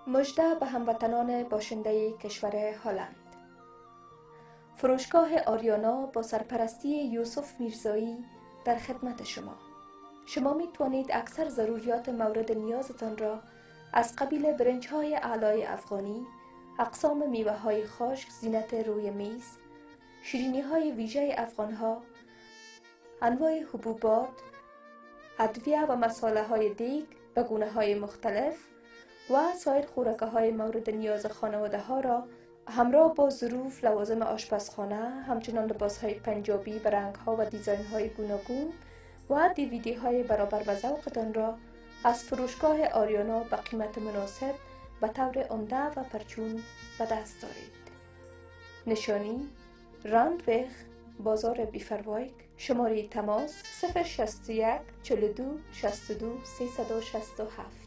مژده به هموطنان باشنده کشور هلند. فروشگاه آریانا با سرپرستی یوسف میرزایی در خدمت شما. شما می توانید اکثر ضروریات مورد نیازتان را از قبیل برنج های علای افغانی، اقسام میوه های خشک زینت روی میز، شیرینی های ویژه افغان ها، انواع حبوبات، ادویه و مساله های دیگ به گونه های مختلف و سایر خوراک های مورد نیاز خانواده ها را همراه با ظروف لوازم آشپزخانه، همچنان لباس های پنجابی به رنگ ها و دیزاین های گوناگون و دیویدی های برابر به ذوقتان را از فروشگاه آریانا به قیمت مناسب به طور عمده و پرچون به دست دارید. نشانی راندویخ، بازار بیفروایک. شماره تماس 061 42 62 367.